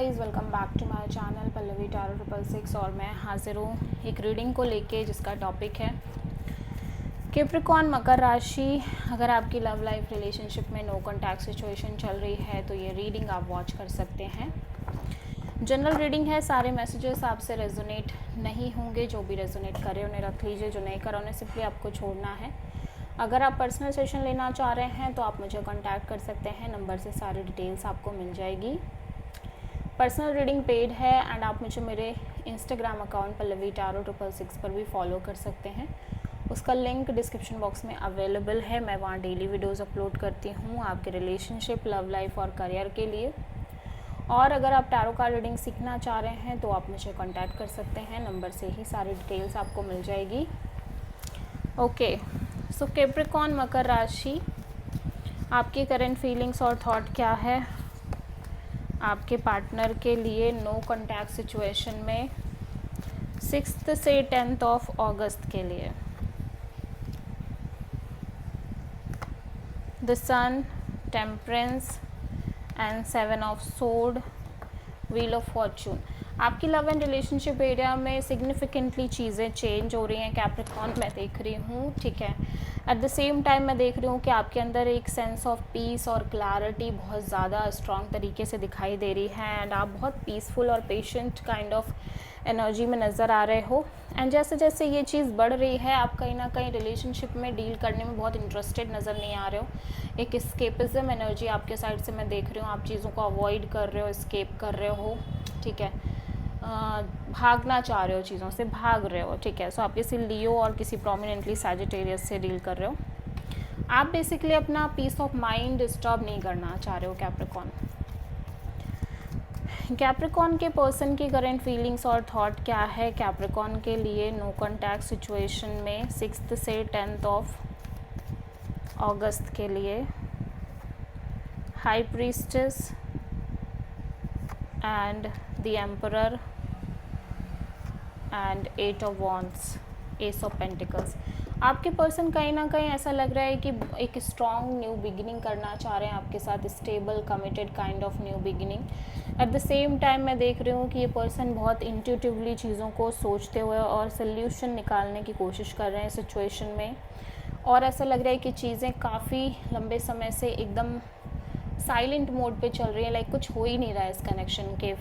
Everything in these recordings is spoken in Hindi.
Guys, welcome back to my channel Pallavi tarot 666 और मैं हाजिर हूँ एक रीडिंग को लेके जिसका टॉपिक है कैप्रिकॉर्न मकर राशि। अगर आपकी लव लाइफ रिलेशनशिप में नो कॉन्टैक्ट सिचुएशन चल रही है तो ये रीडिंग आप वॉच कर सकते हैं। जनरल रीडिंग है, सारे मैसेजेस आपसे रेजोनेट नहीं होंगे। जो भी रेजोनेट करे उन्हें रख लीजिए, जो नहीं करे उन्हें सिंपली आपको छोड़ना है। अगर आप पर्सनल सेशन लेना चाह रहे हैं तो आप मुझे कांटेक्ट कर सकते हैं, नंबर से सारी डिटेल्स आपको मिल जाएगी। पर्सनल रीडिंग पेड है एंड आप मुझे मेरे इंस्टाग्राम अकाउंट पल्लवी टारो 666 पर भी फॉलो कर सकते हैं। उसका लिंक डिस्क्रिप्शन बॉक्स में अवेलेबल है। मैं वहाँ डेली वीडियोज़ अपलोड करती हूँ आपके रिलेशनशिप, लव लाइफ और करियर के लिए। और अगर आप टैरो कार्ड रीडिंग सीखना चाह रहे हैं तो आप मुझे कांटेक्ट कर सकते हैं, नंबर से ही सारी डिटेल्स आपको मिल जाएगी। ओके, सो कैप्रिकॉर्न मकर राशि, आपकी करंट फीलिंग्स और थॉट क्या है आपके पार्टनर के लिए नो कॉन्टैक्ट सिचुएशन में 6 से 10 ऑफ अगस्त के लिए। The sun, temperance and 7 of sword, wheel of fortune. आपकी लव एंड रिलेशनशिप एरिया में सिग्निफिकेंटली चीज़ें चेंज हो रही हैं कैप्रिकॉर्न, मैं देख रही हूँ, ठीक है। एट द सेम टाइम मैं देख रही हूँ कि आपके अंदर एक सेंस ऑफ पीस और क्लैरिटी बहुत ज़्यादा स्ट्रॉन्ग तरीके से दिखाई दे रही है एंड आप बहुत पीसफुल और पेशेंट काइंड ऑफ एनर्जी में नज़र आ रहे हो। एंड जैसे जैसे ये चीज़ बढ़ रही है आप कहीं ना कहीं रिलेशनशिप में डील करने में बहुत इंटरेस्टेड नज़र नहीं आ रहे हो। एक एस्केपिज्म एनर्जी आपके साइड से मैं देख रही हूँ, आप चीज़ों को अवॉइड कर रहे हो, एस्केप कर रहे हो, ठीक है। भागना चाह रहे हो, चीज़ों से भाग रहे हो, ठीक है। सो आप किसी लियो और किसी प्रोमिनेंटली सैजिटेरियस से डील कर रहे हो। आप बेसिकली अपना पीस ऑफ माइंड डिस्टर्ब नहीं करना चाह रहे हो कैप्रिकॉर्न। कैप्रिकॉर्न के पर्सन की करंट फीलिंग्स और थॉट क्या है कैप्रिकॉर्न के लिए नो कॉन्टैक्ट सिचुएशन में 6 से 10 ऑफ अगस्त के लिए। High priestess and the emperor and 8 of wands, S of pentacles. आपके पर्सन कहीं ना कहीं ऐसा लग रहा है कि एक स्ट्रॉन्ग न्यू बिगिनिंग करना चाह रहे हैं आपके साथ, stable committed kind of new beginning. At the same time मैं देख रही हूँ कि ये पर्सन बहुत इंट्यूटिवली चीज़ों को सोचते हुए और सोल्यूशन निकालने की कोशिश कर रहे हैं सिचुएशन में। और ऐसा लग रहा है कि चीज़ें काफ़ी लंबे समय से एकदम साइलेंट मोड पे चल रही है, लाइक कुछ हो ही नहीं रहा है इस कनेक्शन के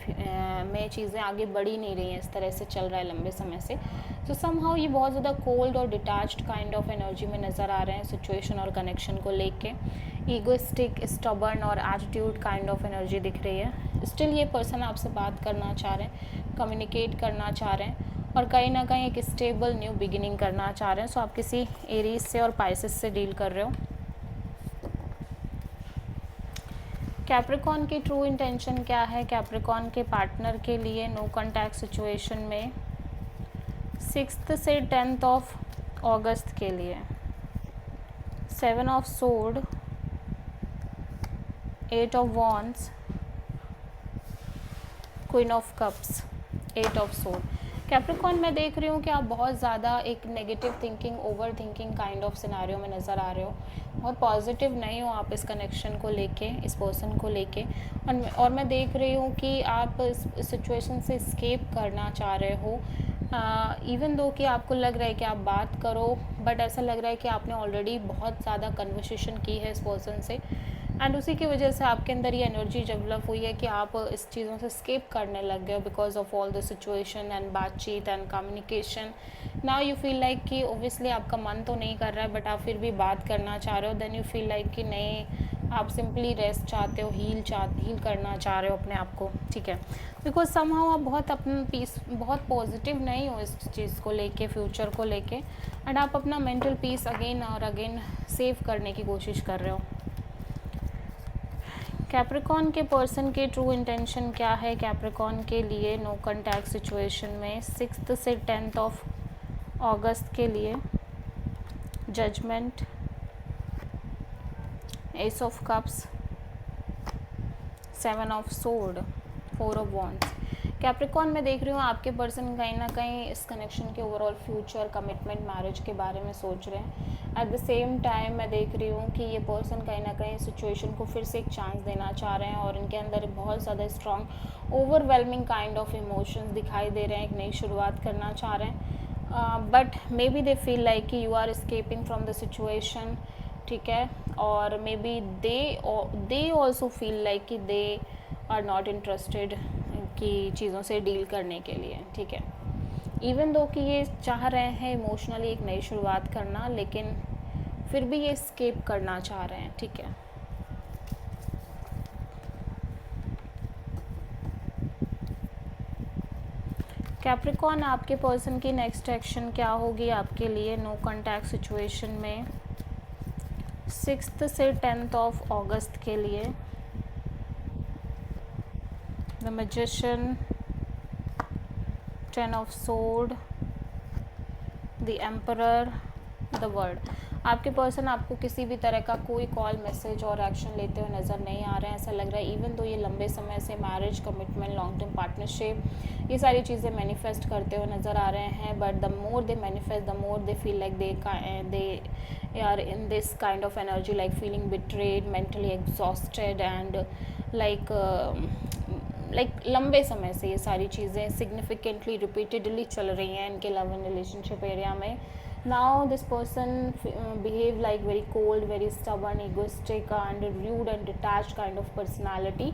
में, चीज़ें आगे बढ़ ही नहीं रही हैं, इस तरह से चल रहा है लंबे समय से। तो समहाउ ये बहुत ज़्यादा कोल्ड और डिटैच्ड काइंड ऑफ एनर्जी में नज़र आ रहे हैं सिचुएशन और कनेक्शन को लेके। ईगोइस्टिक, स्टबर्न और एटीट्यूड काइंड ऑफ एनर्जी दिख रही है। स्टिल ये पर्सन आपसे बात करना चाह रहे हैं, कम्युनिकेट करना चाह रहे हैं और कहीं ना कहीं एक स्टेबल न्यू बिगिनिंग करना चाह रहे हैं। सो आप किसी एरीज से और पाइसेस से डील कर रहे हो। कैप्रिकॉर्न की ट्रू इंटेंशन क्या है कैप्रिकॉर्न के पार्टनर के लिए नो कॉन्टैक्ट सिचुएशन में 6 से 10 ऑफ अगस्त के लिए। 7 of sword, 8 of wands, queen of cups, 8 of sword. Capricorn मैं देख रही हूँ कि आप बहुत ज़्यादा एक negative thinking, over thinking kind of scenario में नज़र आ रहे हो। बहुत पॉजिटिव नहीं हो आप इस कनेक्शन को लेके, इस पर्सन को लेके। और मैं देख रही हूँ कि आप इस सिचुएशन से एस्केप करना चाह रहे हो। इवन दो कि आपको लग रहा है कि आप बात करो, बट ऐसा लग रहा है कि आपने ऑलरेडी बहुत ज़्यादा कन्वर्सेशन की है इस पर्सन से एंड उसी की वजह से आपके अंदर ये एनर्जी डेवलप हुई है कि आप इस चीज़ों से स्केप करने लग गए हो because of all the situation and बातचीत and communication. Now you feel like कि ओब्वियसली आपका मन तो नहीं कर रहा है बट आप फिर भी बात करना चाह रहे हो। देन यू फील लाइक कि नहीं, आप सिंपली रेस्ट चाहते हो, हील करना चाह रहे हो अपने आप को, ठीक है। बिकॉज समहाउ आप बहुत अपना पीस, बहुत पॉजिटिव नहीं हो इस चीज़ को लेके, फ्यूचर को लेके एंड आप अपना मेंटल पीस अगेन और अगेन सेव करने की कोशिश कर रहे हो। कैप्रिकॉर्न के पर्सन के ट्रू इंटेंशन क्या है कैप्रिकॉर्न के लिए नो कॉन्टैक्ट सिचुएशन में 6 से 10 ऑफ अगस्त के लिए। Judgement, ace of cups, 7 of sword, 4 of wands. Capricorn मैं देख रही हूँ आपके पर्सन कहीं ना कहीं इस कनेक्शन के ओवरऑल फ्यूचर, कमिटमेंट, मैरिज के बारे में सोच रहे हैं। एट द सेम टाइम मैं देख रही हूँ कि ये पर्सन कहीं ना कहीं सिचुएशन को फिर से एक चांस देना चाह रहे हैं और इनके अंदर बहुत ज़्यादा strong overwhelming kind of emotions दिखाई दे रहे हैं, एक नई शुरुआत करना चाह रहे हैं। But maybe they feel like कि you are escaping from the situation, ठीक है। और maybe they also feel like कि दे आर नॉट इंटरेस्टेड की चीज़ों से डील करने के लिए, ठीक है। इवन दो कि ये चाह रहे हैं इमोशनली एक नई शुरुआत करना, लेकिन फिर भी ये स्केप करना चाह रहे हैं, ठीक है। कैप्रिकॉर्न आपके पर्सन की नेक्स्ट एक्शन क्या होगी आपके लिए नो कॉन्टैक्ट सिचुएशन में 6 से 10 ऑफ अगस्त के लिए? The magician, 10 of sword, the emperor, the world. आपके पर्सन आपको किसी भी तरह का कोई कॉल, मैसेज और एक्शन लेते हुए नज़र नहीं आ रहे हैं। ऐसा लग रहा है इवन तो ये लंबे समय से marriage, commitment, long term partnership, ये सारी चीज़ें मैनिफेस्ट करते हुए नज़र आ रहे हैं। But the more they manifest, the more they feel like they are in this kind of energy, like feeling betrayed, mentally exhausted and like लंबे समय से ये सारी चीज़ें सिग्निफिकेंटली रिपीटेडली चल रही हैं इनके लव एंड रिलेशनशिप एरिया में। Now this person behave like very cold, very stubborn, egoistic and rude and detached kind of personality,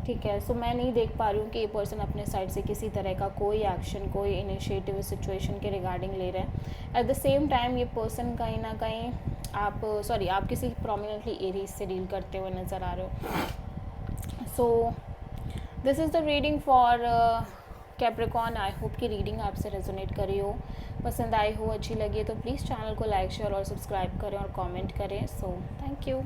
ठीक है। सो मैं नहीं देख पा रही हूँ कि ये पर्सन अपने साइड से किसी तरह का कोई एक्शन, कोई इनिशिएटिव इस सिचुएशन के रिगार्डिंग ले रहे हैं। एट द सेम टाइम ये पर्सन कहीं ना कहीं आप किसी प्रोमिनेंटली एरीज से डील करते हुए नज़र आ रहे हो। So this is the reading for Capricorn. I hope कि रीडिंग आपसे रेजोनेट करी हो, पसंद आई हो, अच्छी लगी है तो प्लीज़ चैनल को लाइक, शेयर और सब्सक्राइब करें और कमेंट करें। So thank you.